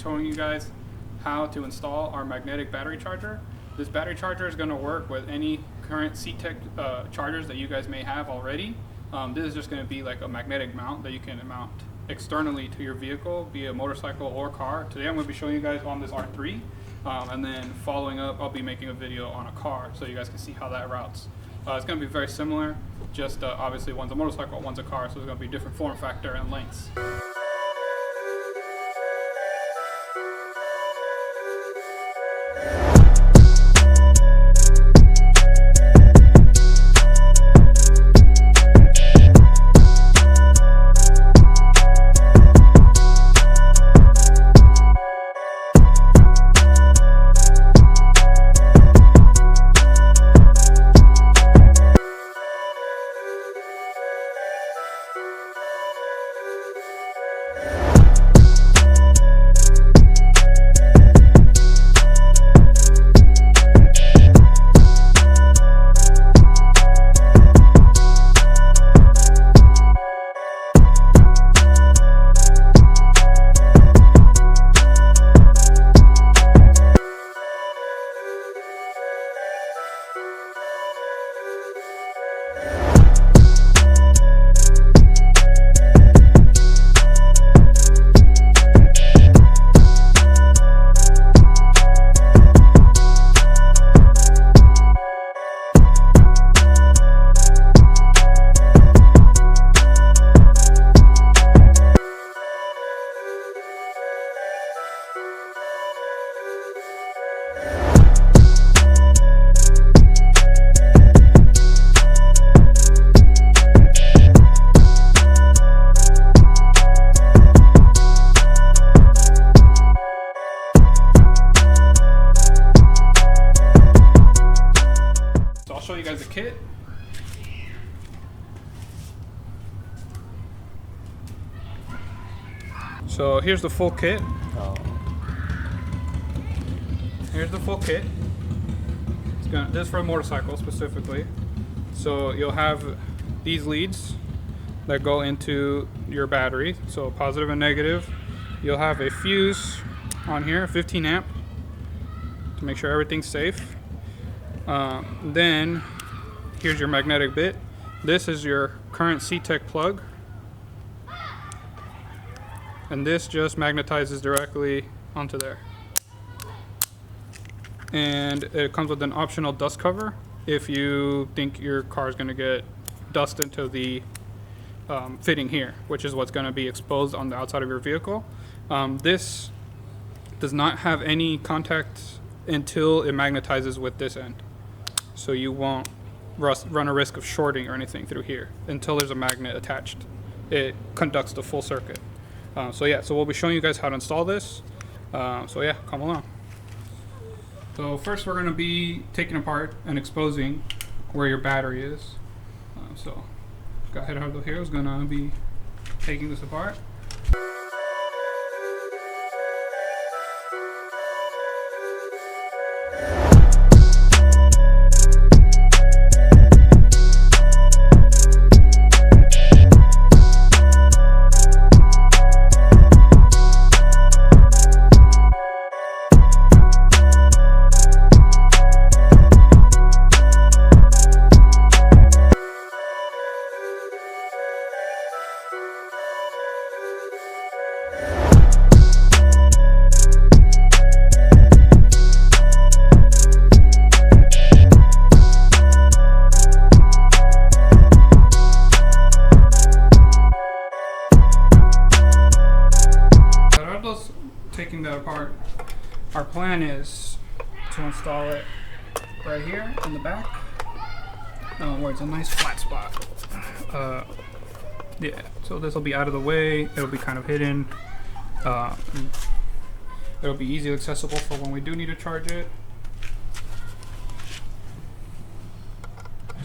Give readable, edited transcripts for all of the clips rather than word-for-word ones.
showing you guys how to install our magnetic battery charger. This battery charger is going to work with any current CTEC chargers that you guys may have already. This is just going to be like a magnetic mount that you can mount externally to your vehicle, be it a motorcycle or car. Today I'm going to be showing you guys on this R3, and then following up I'll be making a video on a car so you guys can see how that routes. It's going to be very similar, just obviously one's a motorcycle, one's a car, so it's going to be different form factor and lengths. Show you guys the kit. So here's the full kit. Here's the full kit. This is for a motorcycle specifically. So you'll have these leads that go into your battery, so positive and negative. You'll have a fuse on here, 15 amp, to make sure everything's safe. Then here's your magnetic bit. This is your current CTEC plug, and this just magnetizes directly onto there. And it comes with an optional dust cover if you think your car is going to get dust into the fitting here, which is what's going to be exposed on the outside of your vehicle. This does not have any contact until it magnetizes with this end. So you won't run a risk of shorting or anything through here until there's a magnet attached. It conducts the full circuit. So we'll be showing you guys how to install this. Come along. So first we're going to be taking apart and exposing where your battery is. So go ahead over here. Is going to be taking this apart. Taking that apart, our plan is to install it right here in the back, where it's a nice flat spot. So this will be out of the way. It'll be kind of hidden. It'll be easily accessible for when we do need to charge it.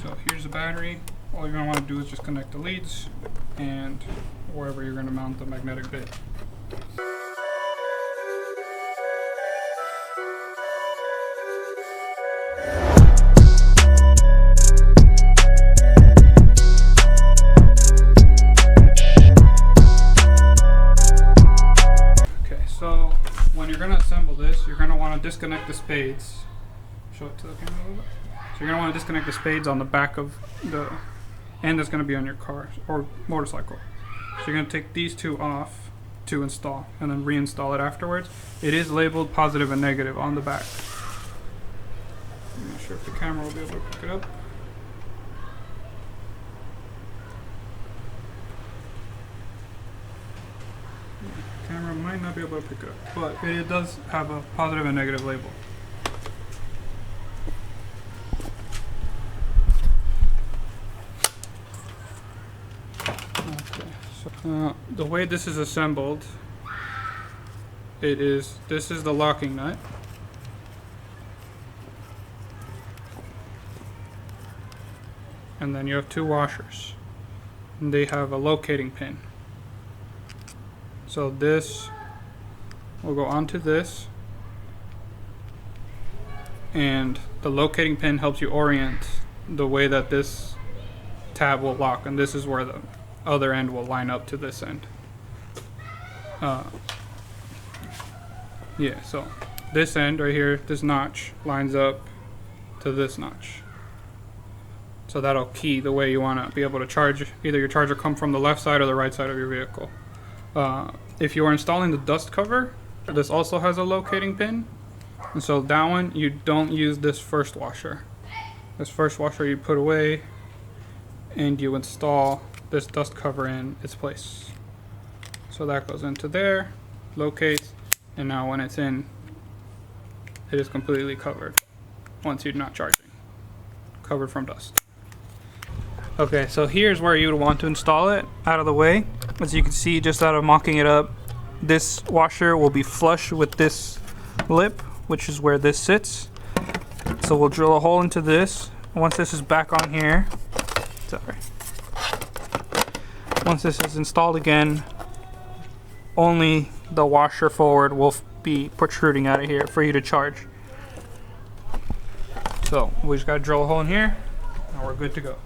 So here's the battery. All you're going to want to do is just connect the leads and wherever you're going to mount the magnetic bit. disconnect the spades. Show it to the camera a little bit. So you're going to want to disconnect the spades on the back of the end that's going to be on your car or motorcycle. So you're going to take these two off to install and then reinstall it afterwards. It is labeled positive and negative on the back. I'm not sure if the camera will be able to pick it up. The camera might not be able to pick it up, but it does have a positive and negative label. Okay, so the way this is assembled, this is the locking nut. And then you have two washers. And they have a locating pin. So this will go onto this. And the locating pin helps you orient the way that this tab will lock. And this is where the other end will line up to this end. Yeah, so this end right here, this notch, lines up to this notch. So that'll key the way you want to be able to charge. Either your charger come from the left side or the right side of your vehicle. If you are installing the dust cover, this also has a locating pin. And so that one, you don't use this first washer. This first washer you put away and you install this dust cover in its place. So that goes into there, locates, and now when it's in, it is completely covered once you're not charging. Covered from dust. Okay, so here's where you would want to install it out of the way. As you can see, just out of mocking it up, this washer will be flush with this lip, which is where this sits. So we'll drill a hole into this. Once this is back on here, sorry. Once this is installed again, only the washer forward will be protruding out of here for you to charge. So we just gotta drill a hole in here, and we're good to go.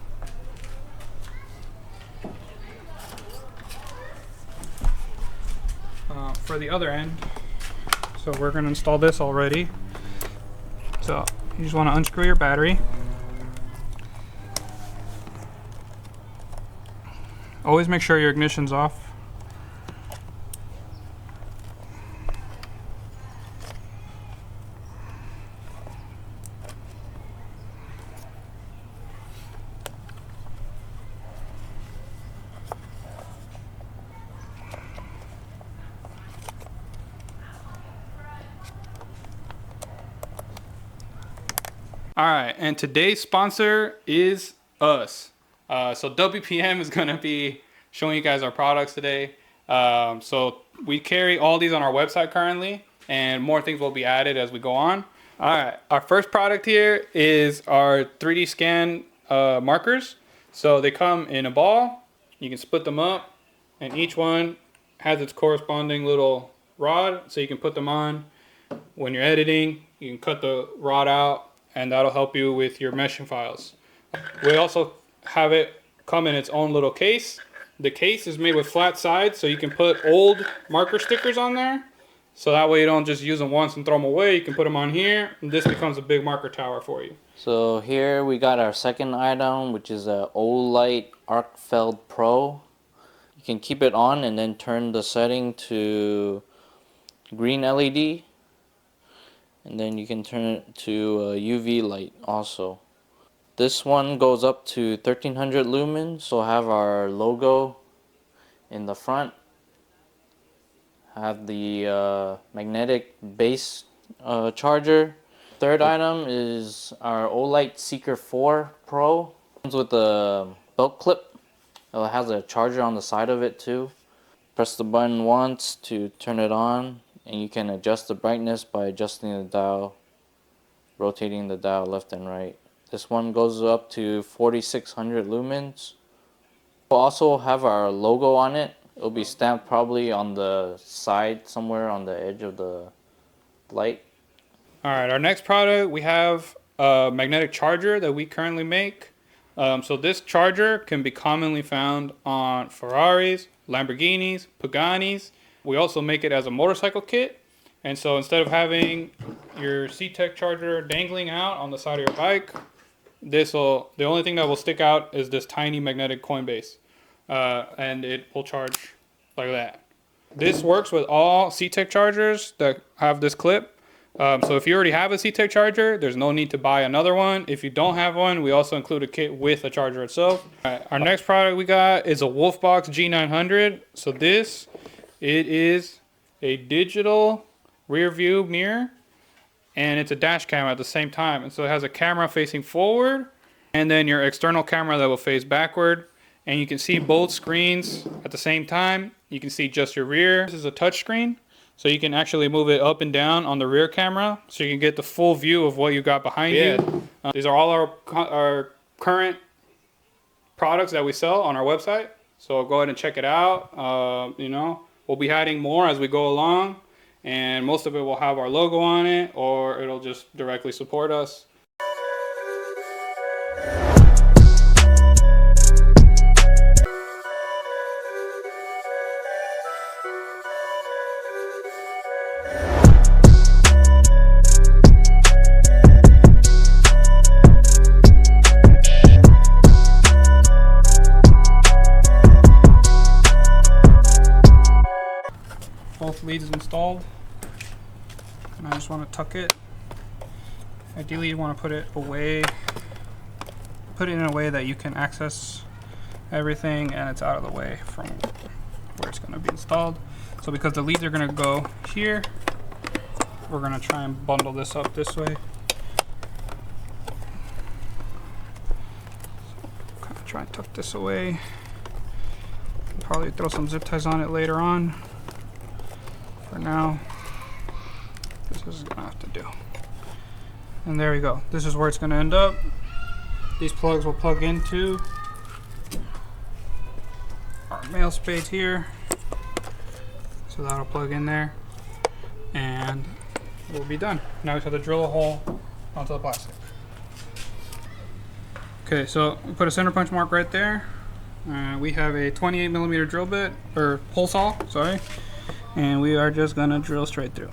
For the other end, so we're going to install this already. So you just want to unscrew your battery. Always make sure your ignition's off. All right, and today's sponsor is us. So WPM is gonna be showing you guys our products today. So we carry all these on our website currently, and more things will be added as we go on. All right, our first product here is our 3D scan markers. So they come in a ball. You can split them up, and each one has its corresponding little rod, so you can put them on. When you're editing, you can cut the rod out, and that'll help you with your meshing files. We also have it come in its own little case. The case is made with flat sides, so you can put old marker stickers on there. So that way you don't just use them once and throw them away. You can put them on here, and this becomes a big marker tower for you. So here we got our second item, which is a Olight Arcfeld Pro. You can keep it on and then turn the setting to green LED. And then you can turn it to UV light also. This one goes up to 1300 lumens, so have our logo in the front. Have the magnetic base charger. Third item is our Olight Seeker 4 Pro. Comes with a belt clip. It has a charger on the side of it too. Press the button once to turn it on, and you can adjust the brightness by adjusting the dial, rotating the dial left and right. This one goes up to 4600 lumens. We'll also have our logo on it. It'll be stamped probably on the side somewhere on the edge of the light. All right, our next product, we have a magnetic charger that we currently make. So this charger can be commonly found on Ferraris, Lamborghinis, Paganis. We also make it as a motorcycle kit. And so instead of having your C-Tech charger dangling out on the side of your bike, the only thing that will stick out is this tiny magnetic coin base, and it will charge like that. This works with all C-Tech chargers that have this clip. So if you already have a C-Tech charger, there's no need to buy another one. If you don't have one, we also include a kit with a charger itself. All right, our next product we got is a Wolfbox G900. So it is a digital rear view mirror, and it's a dash cam at the same time. And so it has a camera facing forward, and then your external camera that will face backward. And you can see both screens at the same time. You can see just your rear. This is a touch screen, so you can actually move it up and down on the rear camera, so you can get the full view of what you got behind you. These are all our current products that we sell on our website. So go ahead and check it out. You know, we'll be adding more as we go along, and most of it will have our logo on it, or it'll just directly support us. Both leads installed, and I just want to tuck it. Ideally you want to put it in a way that you can access everything and it's out of the way from where it's going to be installed. So because the leads are going to go here, we're going to try and bundle this up this way. So kind of try and tuck this away. Probably throw some zip ties on it later on. For now, this is gonna have to do. And there we go. This is where it's gonna end up. These plugs will plug into our male spades here. So that'll plug in there, and we'll be done. Now we just have to drill a hole onto the plastic. Okay, so we put a center punch mark right there. We have a 28mm drill bit, or hole saw, sorry. And we are just gonna drill straight through.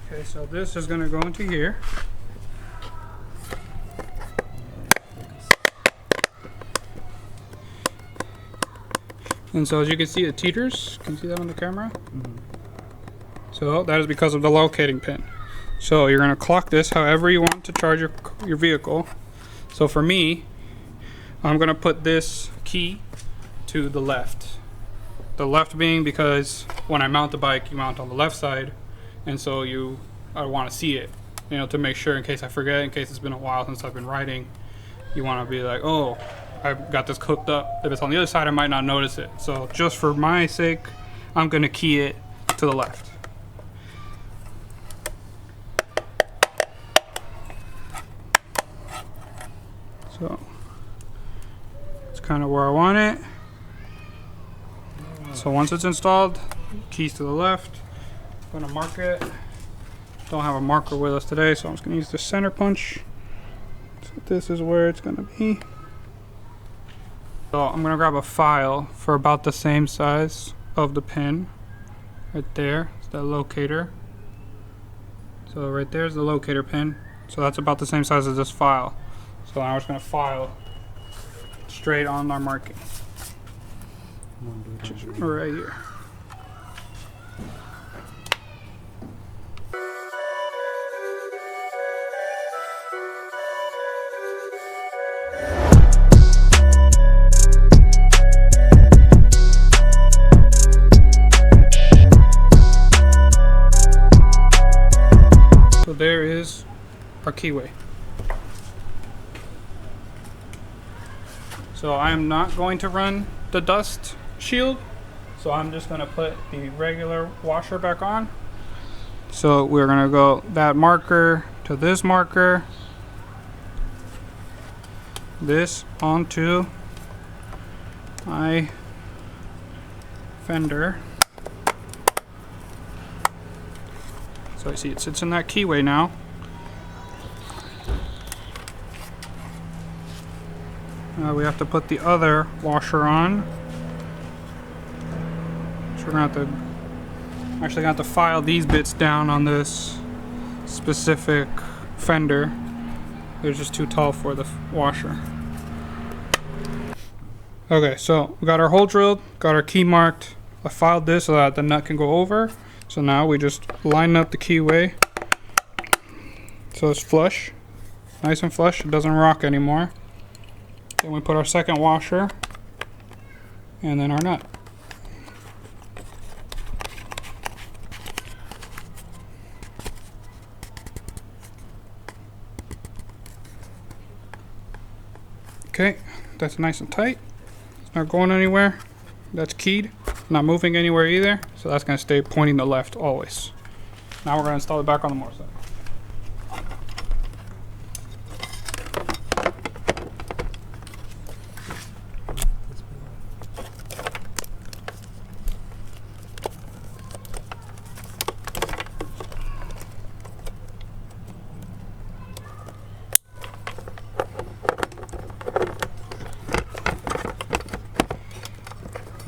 Okay, so this is gonna go into here. And so as you can see, it teeters. Can you see that on the camera? Mm-hmm. So that is because of the locating pin. So you're going to clock this however you want to charge your vehicle. So for me, I'm going to put this key to the left. The left being because when I mount the bike, you mount on the left side. And so I want to see it, you know, to make sure in case I forget, in case it's been a while since I've been riding. You want to be like, oh, I've got this hooked up. If it's on the other side, I might not notice it. So just for my sake, I'm gonna key it to the left. So it's kind of where I want it. So once it's installed, keys to the left. I'm gonna mark it. Don't have a marker with us today, so I'm just gonna use the center punch. So this is where it's gonna be. So I'm gonna grab a file for about the same size of the pin. Right there, it's the locator. So right there's the locator pin. So that's about the same size as this file. So now we're just gonna file straight on our marking. Just right here. So there is our keyway. So I am not going to run the dust shield, so I'm just going to put the regular washer back on. So we're going to go that marker to this marker, this onto my fender, So I see it sits in that keyway now. Now we have to put the other washer on. So we're gonna have to actually have to file these bits down on this specific fender. They're just too tall for the washer. Okay, so we got our hole drilled, got our key marked. I filed this so that the nut can go over. So now we just line up the keyway so it's flush, nice and flush. It doesn't rock anymore. Then we put our second washer and then our nut. Okay, that's nice and tight. It's not going anywhere. That's keyed. Not moving anywhere either. So that's going to stay pointing to left always. Now we're going to install it back on the motorcycle.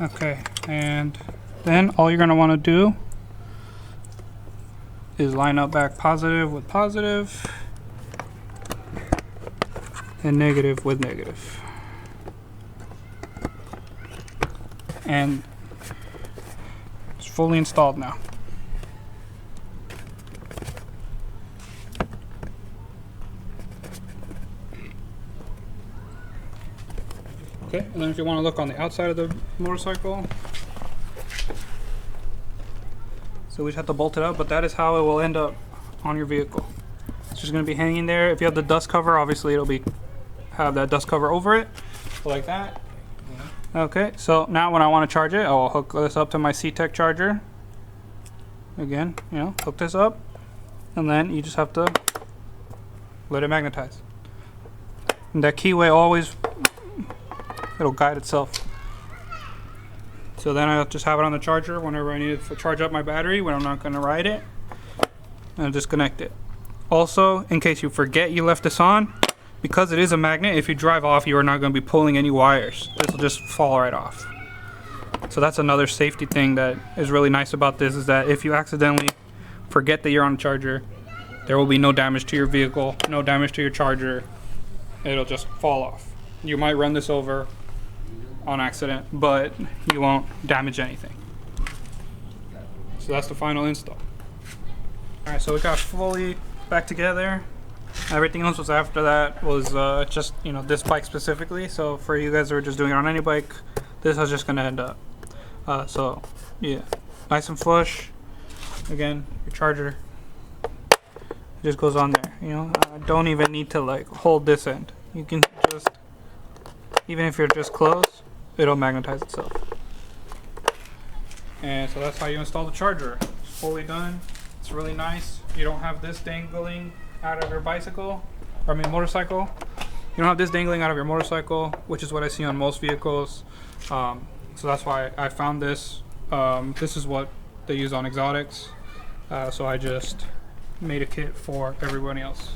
Okay, and then all you're going to want to do is line up back positive with positive and negative with negative. And it's fully installed now. Okay, and then if you want to look on the outside of the motorcycle, so we just have to bolt it up, but that is how it will end up on your vehicle. It's just going to be hanging there. If you have the dust cover, obviously it'll be have that dust cover over it, like that. Okay, so now when I want to charge it, I'll hook this up to my C-Tech charger. Again, you know, hook this up, and then you just have to let it magnetize. And that keyway always, it'll guide itself. So then I'll just have it on the charger whenever I need it to charge up my battery when I'm not going to ride it. And I'll disconnect it. Also, in case you forget you left this on, because it is a magnet, if you drive off, you are not going to be pulling any wires. This will just fall right off. So that's another safety thing that is really nice about this, is that if you accidentally forget that you're on a charger, there will be no damage to your vehicle, no damage to your charger. It'll just fall off. You might run this over on accident, but you won't damage anything. So that's the final install. Alright, so we got fully back together. Everything else was after that was just, you know, this bike specifically. So for you guys who are just doing it on any bike, this is just gonna end up. So yeah, nice and flush. Again, your charger just goes on there. You know, don't even need to like hold this end. You can just, even if you're just close, it'll magnetize itself. And so that's how you install the charger. It's fully done. It's really nice. You don't have this dangling out of your bicycle, or I mean motorcycle. You don't have this dangling out of your motorcycle, which is what I see on most vehicles. So that's why I found this. This is what they use on exotics. So I just made a kit for everybody else.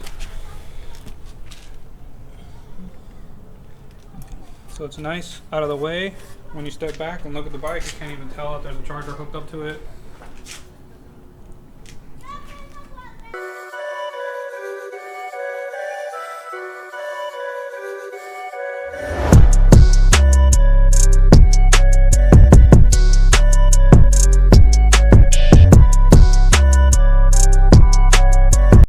So it's nice out of the way. When you step back and look at the bike, you can't even tell if there's a charger hooked up to it.